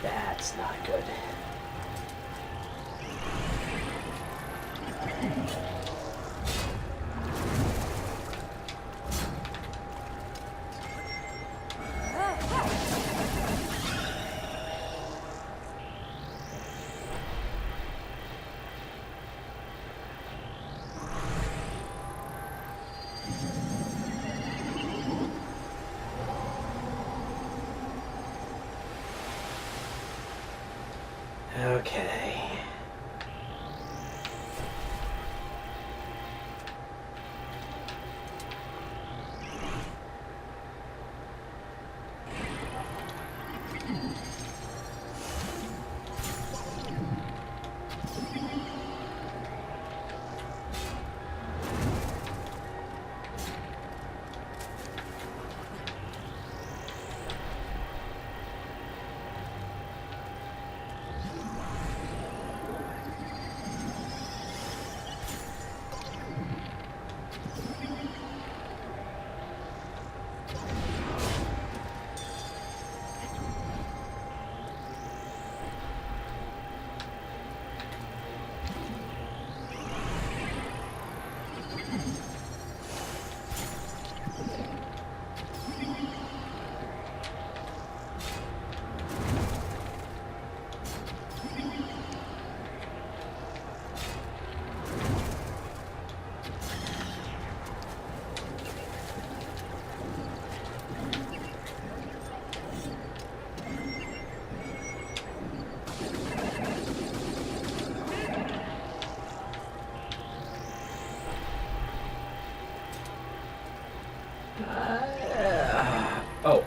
That's not good. Okay. Oh,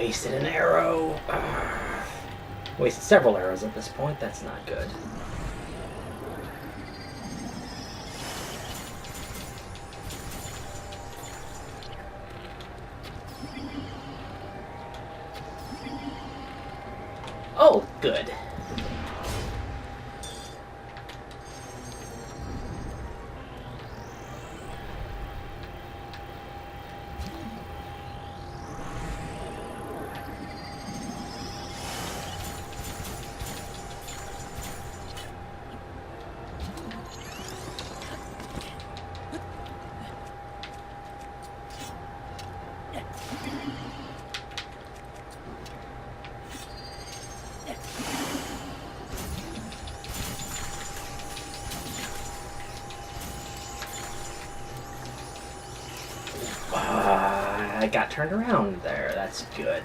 wasted an arrow. Wasted several arrows at this point. That's not good. Oh, good. I got turned around there. That's good.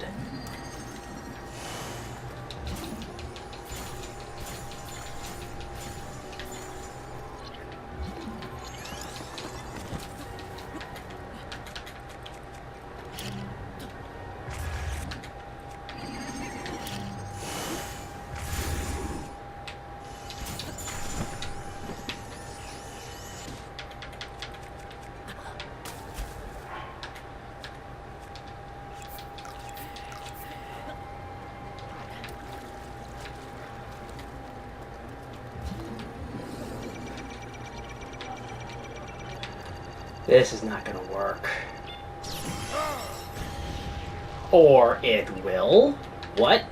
This is not gonna work. Or it will. What?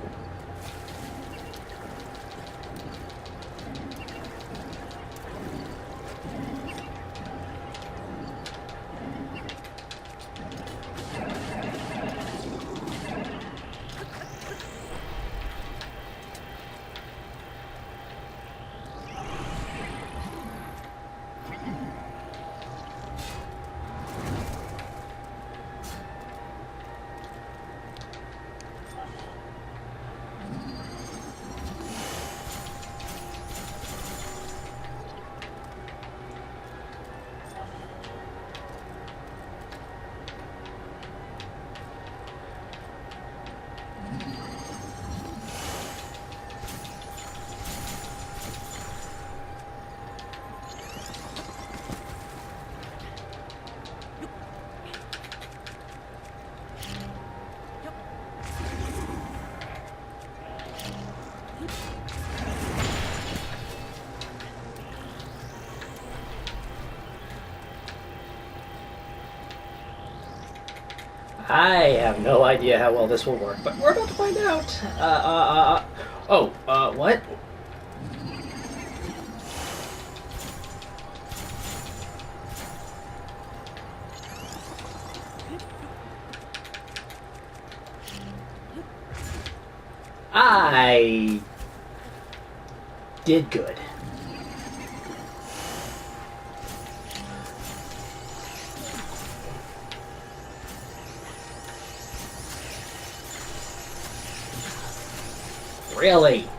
I have no idea how well this will work, but we're about to find out. What? I did good. Really?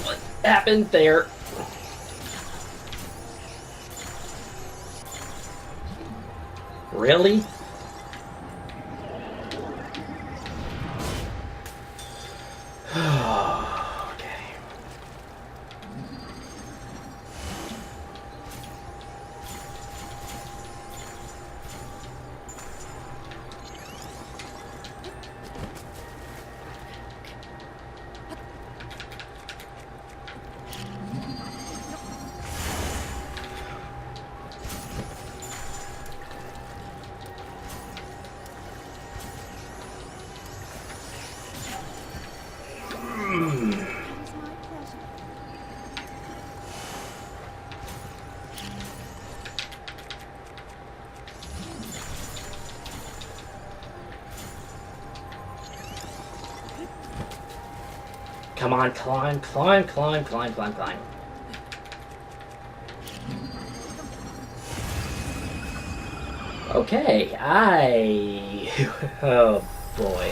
What happened there? Really? Okay. Come on, climb, climb, climb, climb, climb, climb. Okay, oh boy.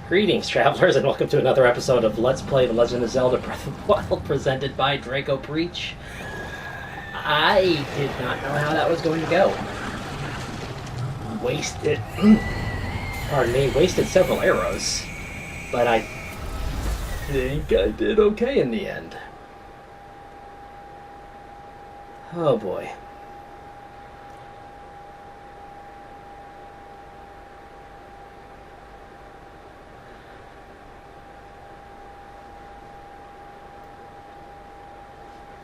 Greetings, travelers, and welcome to another episode of Let's Play The Legend of Zelda Breath of the Wild, presented by Draco Breach. I did not know how that was going to go. Wasted several arrows, but I think I did okay in the end. Oh boy.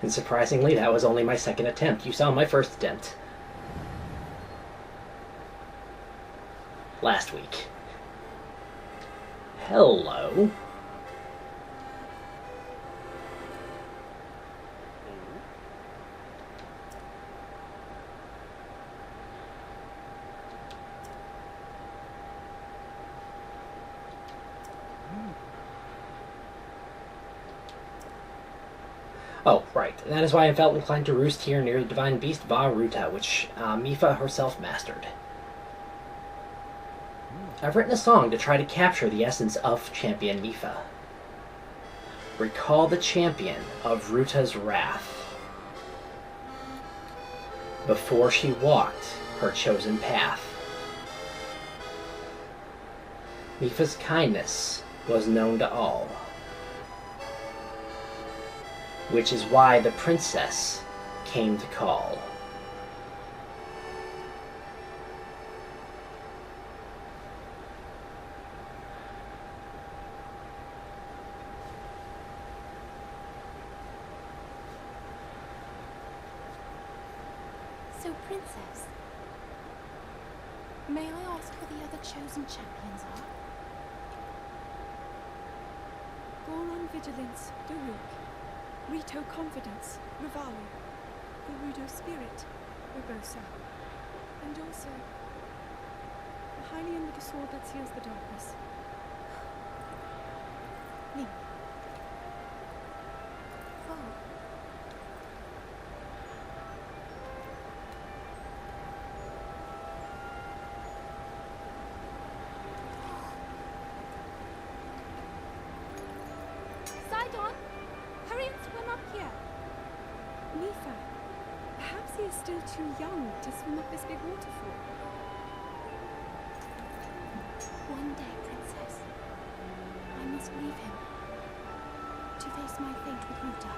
And surprisingly, that was only my second attempt. You saw my first attempt last week. Hello. Oh, right. That is why I felt inclined to roost here near the divine beast Vah Ruta, which Mipha herself mastered. I've written a song to try to capture the essence of Champion Mipha. Recall the champion of Ruta's wrath. Before she walked her chosen path. Mipha's kindness was known to all, which is why the princess came to call. So, Princess, may I ask who the other chosen champions are? Goron Vigilance, Daruk. Rito Confidence, Rivali. Gerudo Spirit, Urbosa. And also, the Hylian with the sword that seals the darkness. Link. Oh. Mifa. Perhaps he is still too young to swim up this big waterfall. One day, Princess, I must leave him to face my fate with Ruta.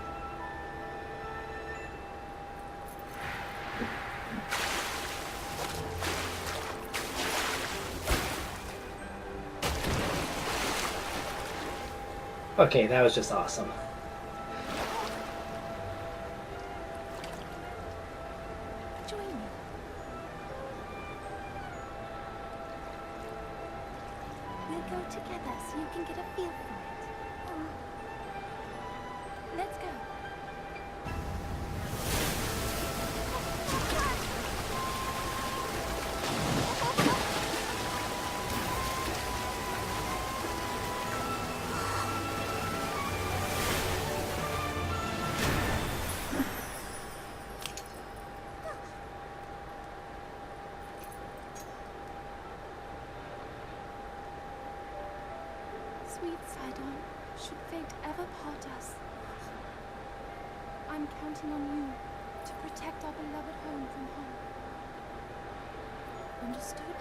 Okay, that was just awesome. Join me. We'll go together so you can get a feel for it. Let's go. Sweet Sidon, should fate ever part us, I'm counting on you to protect our beloved home from harm. Understood?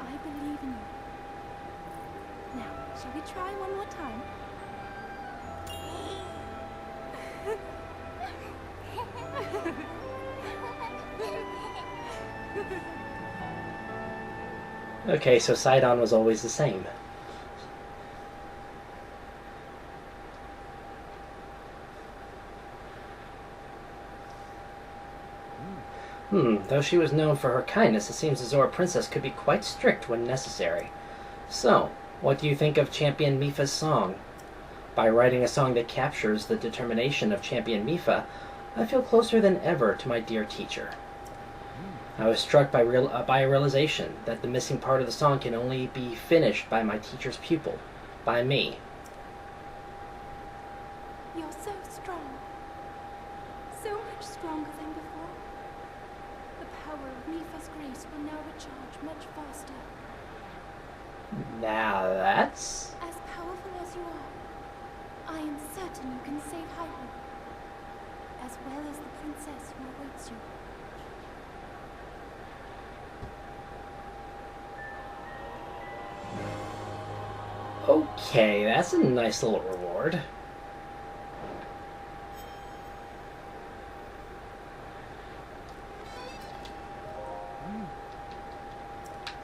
I believe in you. Now, shall we try one more time? Okay, so Sidon was always the same. Though she was known for her kindness, it seems the Zora Princess could be quite strict when necessary. So, what do you think of Champion Mifa's song? By writing a song that captures the determination of Champion Mifa, I feel closer than ever to my dear teacher. I was struck by a realization that the missing part of the song can only be finished by my teacher's pupil, by me. You're so strong. So much stronger than before. The power of Mifa's grace will now recharge much faster. Now that's... As powerful as you are, I am certain you can save Hyrule, as well as the princess who awaits you. Okay, that's a nice little reward.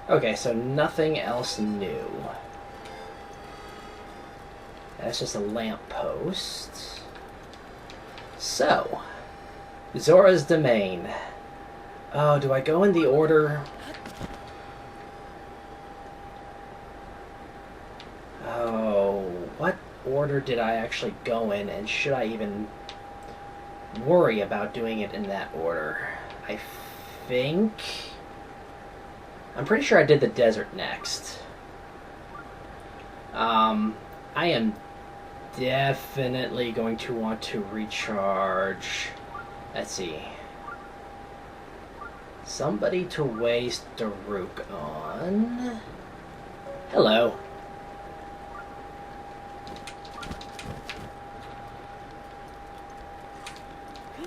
Okay, so nothing else new. That's just a lamppost. So, Zora's Domain. Oh, do I go in the order? Oh, what order did I actually go in, and should I even worry about doing it in that order? I think... I'm pretty sure I did the desert next. I am definitely going to want to recharge... Let's see. Somebody to waste Daruk on. Hello.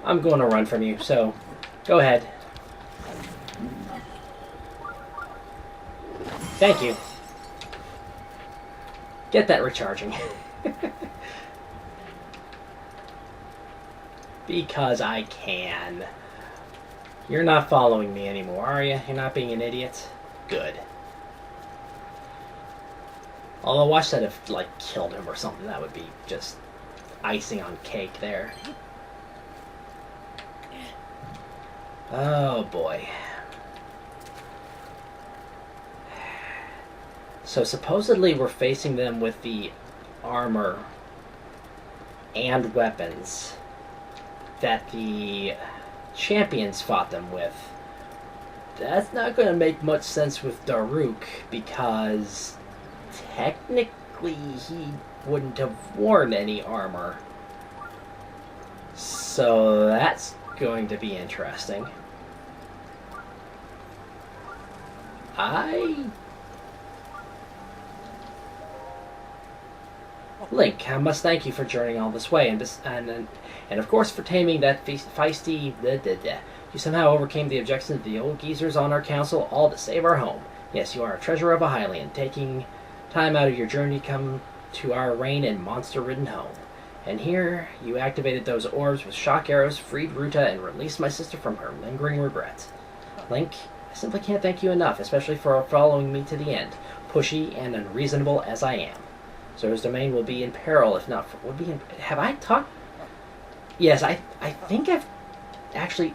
I'm going to run from you, so go ahead. Thank you. Get that recharging. Because I can. You're not following me anymore, are you? You're not being an idiot? Good. Although watch that if, like, killed him or something. That would be just icing on cake there. Oh boy. So supposedly we're facing them with the armor and weapons that the champions fought them with. That's not going to make much sense with Daruk, because technically he wouldn't have worn any armor. So that's going to be interesting. Link, I must thank you for journeying all this way, and of course for taming that feisty... Blah, blah, blah. You somehow overcame the objections of the old geezers on our council, all to save our home. Yes, you are a treasure of a Hylian, taking time out of your journey to come to our reign and monster-ridden home. And here, you activated those orbs with shock arrows, freed Ruta, and released my sister from her lingering regrets. Link, I simply can't thank you enough, especially for following me to the end, pushy and unreasonable as I am. Zora's domain will be in peril, if not... have I talked... Yes, I think I've actually...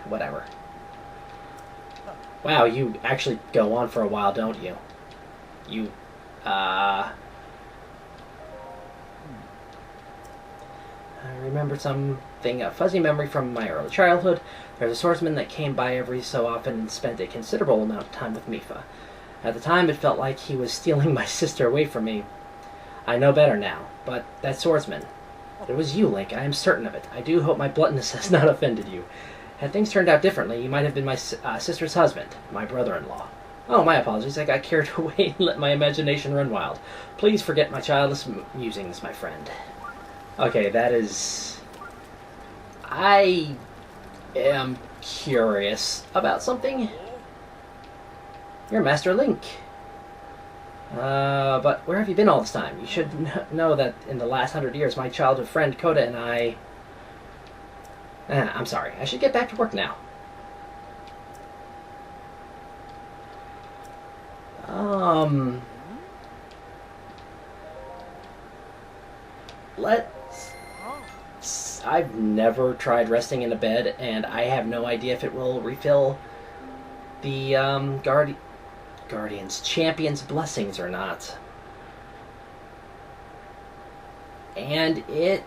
whatever. Wow, you actually go on for a while, don't you? You, I remember something, a fuzzy memory from my early childhood. There's a swordsman that came by every so often and spent a considerable amount of time with Mipha. At the time, it felt like he was stealing my sister away from me. I know better now, but that swordsman... It was you, Link. I am certain of it. I do hope my bluntness has not offended you. Had things turned out differently, you might have been my sister's husband, my brother-in-law. Oh, my apologies. I got carried away and let my imagination run wild. Please forget my childish musings, my friend. Okay, that is... I am curious about something. You're Master Link. But where have you been all this time? You should know that in the last 100 years, my childhood friend Coda and I... I'm sorry. I should get back to work now. I've never tried resting in a bed, and I have no idea if it will refill the, Guardian's Champion's blessings or not. And it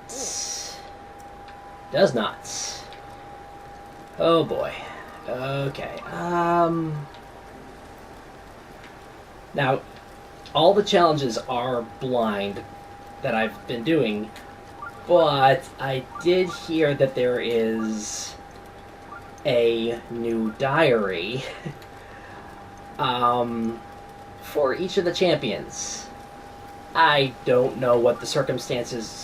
does not. Oh boy. Okay. Now, all the challenges are blind that I've been doing, but I did hear that there is a new diary for each of the champions. I don't know what the circumstances...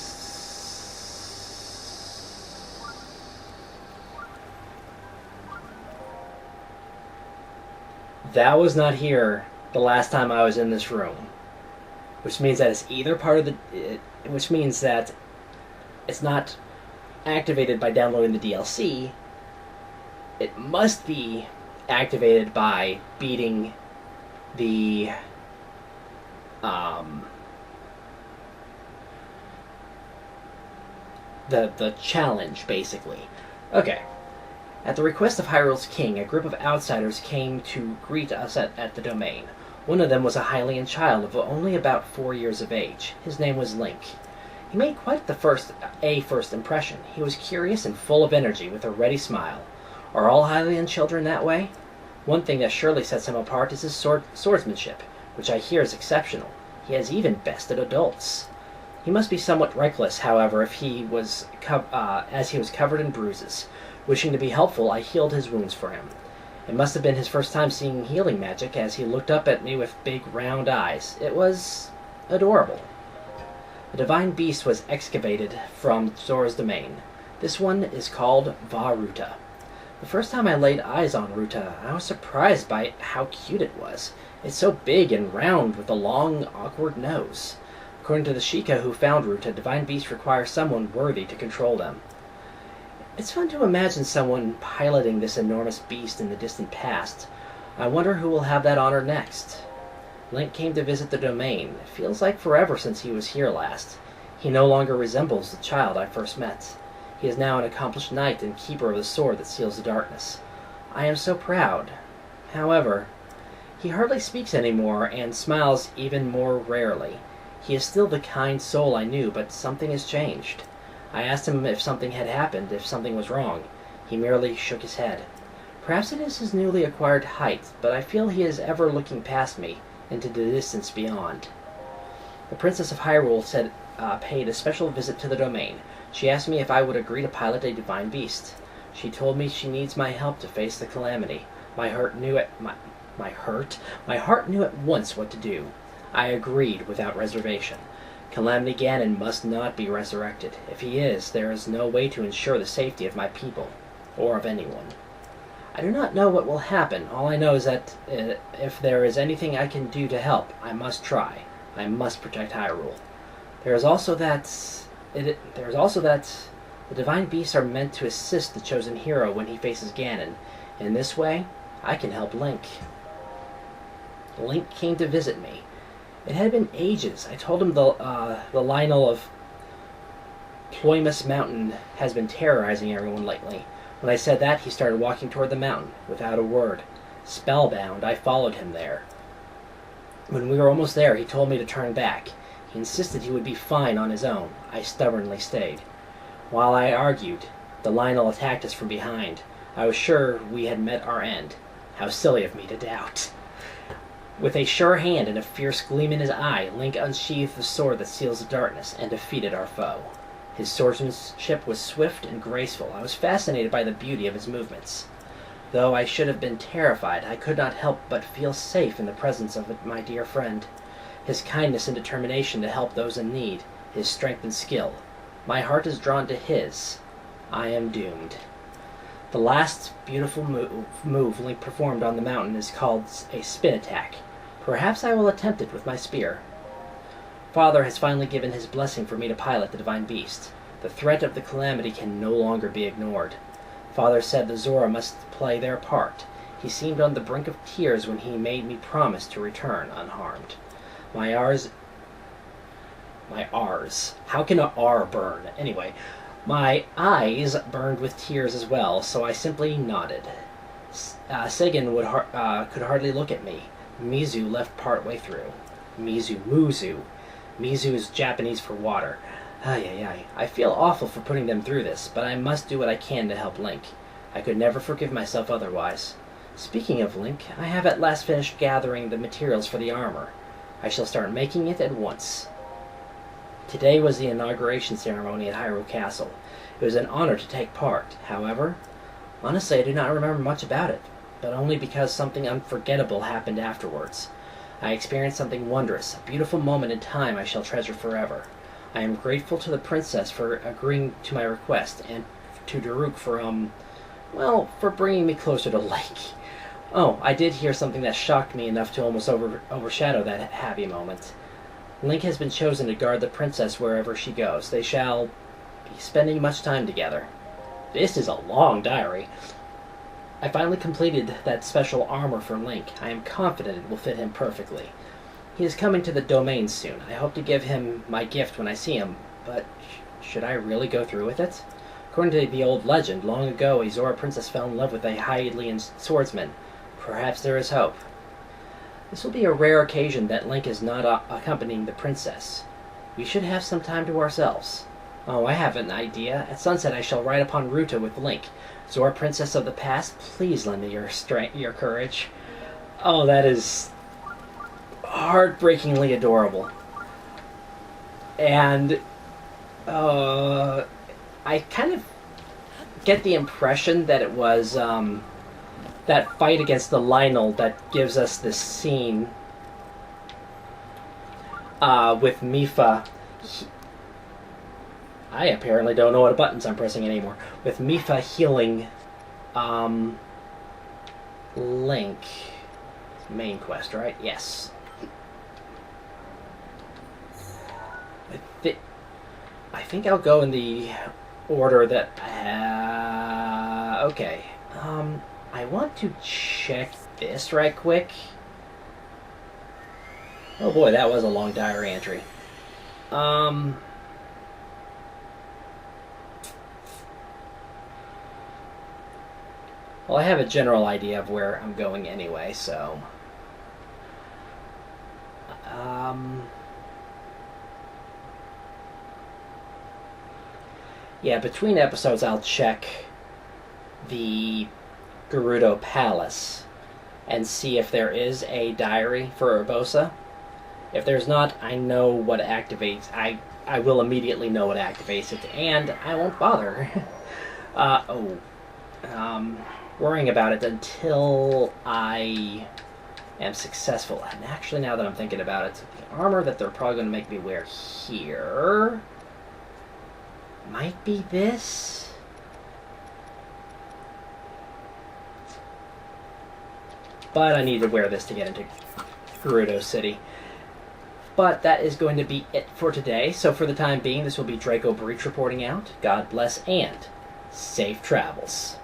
That was not here the last time I was in this room. Which means that it's either part of the... which means that it's not activated by downloading the DLC. It must be activated by beating the the challenge, basically. Okay. At the request of Hyrule's king, a group of outsiders came to greet us at the domain. One of them was a Hylian child of only about 4 years of age. His name was Link. He made quite the first impression. He was curious and full of energy, with a ready smile. Are all Hylian children that way? One thing that surely sets him apart is his swordsmanship, which I hear is exceptional. He has even bested adults. He must be somewhat reckless, however, if he was as he was covered in bruises. Wishing to be helpful, I healed his wounds for him. It must have been his first time seeing healing magic, as he looked up at me with big round eyes. It was adorable. The divine beast was excavated from Zora's domain. This one is called Ruta. The first time I laid eyes on Ruta, I was surprised by how cute it was. It's so big and round with a long, awkward nose. According to the Sheikah who found Ruta, divine beasts require someone worthy to control them. It's fun to imagine someone piloting this enormous beast in the distant past. I wonder who will have that honor next. Link came to visit the domain. It feels like forever since he was here last. He no longer resembles the child I first met. He is now an accomplished knight and keeper of the sword that seals the darkness. I am so proud. However, he hardly speaks anymore and smiles even more rarely. He is still the kind soul I knew, but something has changed. I asked him if something had happened, if something was wrong. He merely shook his head. Perhaps it is his newly acquired height, but I feel he is ever looking past me, into the distance beyond. The Princess of Hyrule paid a special visit to the domain. She asked me if I would agree to pilot a divine beast. She told me she needs my help to face the calamity. My heart knew at once what to do. I agreed without reservation. Calamity Ganon must not be resurrected. If he is, there is no way to ensure the safety of my people, or of anyone. I do not know what will happen. All I know is that if there is anything I can do to help, I must try. I must protect Hyrule. There is also that the divine beasts are meant to assist the chosen hero when he faces Ganon. In this way, I can help Link. Link came to visit me. It had been ages. I told him the Lionel of Ploymus Mountain has been terrorizing everyone lately. When I said that, he started walking toward the mountain, without a word. Spellbound, I followed him there. When we were almost there, he told me to turn back. He insisted he would be fine on his own. I stubbornly stayed. While I argued, the Lionel attacked us from behind. I was sure we had met our end. How silly of me to doubt. With a sure hand and a fierce gleam in his eye, Link unsheathed the sword that seals the darkness and defeated our foe. His swordsmanship was swift and graceful. I was fascinated by the beauty of his movements. Though I should have been terrified, I could not help but feel safe in the presence of my dear friend. His kindness and determination to help those in need, his strength and skill. My heart is drawn to his. I am doomed. The last beautiful move Link performed on the mountain is called a spin attack. Perhaps I will attempt it with my spear. Father has finally given his blessing for me to pilot the divine beast. The threat of the calamity can no longer be ignored. Father said the Zora must play their part. He seemed on the brink of tears when he made me promise to return unharmed. My R's... How can a R burn? Anyway, my eyes burned with tears as well, so I simply nodded. Sagan could hardly look at me. Mizu left part way through. Muzu. Mizu is Japanese for water. Ay. I feel awful for putting them through this, but I must do what I can to help Link. I could never forgive myself otherwise. Speaking of Link, I have at last finished gathering the materials for the armor. I shall start making it at once. Today was the inauguration ceremony at Hyrule Castle. It was an honor to take part. However, honestly, I do not remember much about it, but only because something unforgettable happened afterwards. I experienced something wondrous, a beautiful moment in time I shall treasure forever. I am grateful to the princess for agreeing to my request, and to Daruk for bringing me closer to Link. Oh, I did hear something that shocked me enough to almost overshadow that happy moment. Link has been chosen to guard the princess wherever she goes. They shall be spending much time together. This is a long diary. I finally completed that special armor for Link. I am confident it will fit him perfectly. He is coming to the domain soon. I hope to give him my gift when I see him, but should I really go through with it? According to the old legend, long ago a Zora princess fell in love with a Hylian swordsman. Perhaps there is hope. This will be a rare occasion that Link is not accompanying the princess. We should have some time to ourselves. Oh, I have an idea. At sunset I shall ride upon Ruta with Link. Zora princess of the past, please lend me your courage. Oh, that is heartbreakingly adorable. And I kind of get the impression that it was that fight against the Lionel that gives us this scene with Mipha. I apparently don't know what buttons I'm pressing anymore. With Mipha healing Link. Main quest, right? Yes. I think I'll go in the order that... okay. I want to check this right quick. Oh boy, that was a long diary entry. Well, I have a general idea of where I'm going anyway, so... yeah, between episodes I'll check the Gerudo Palace and see if there is a diary for Urbosa. If there's not, I know what activates. I will immediately know what activates it, and I won't bother worrying about it until I am successful. And actually, now that I'm thinking about it, the armor that they're probably going to make me wear here might be this. But I need to wear this to get into Gerudo City. But that is going to be it for today. So for the time being, this will be Draco Breach reporting out. God bless and safe travels.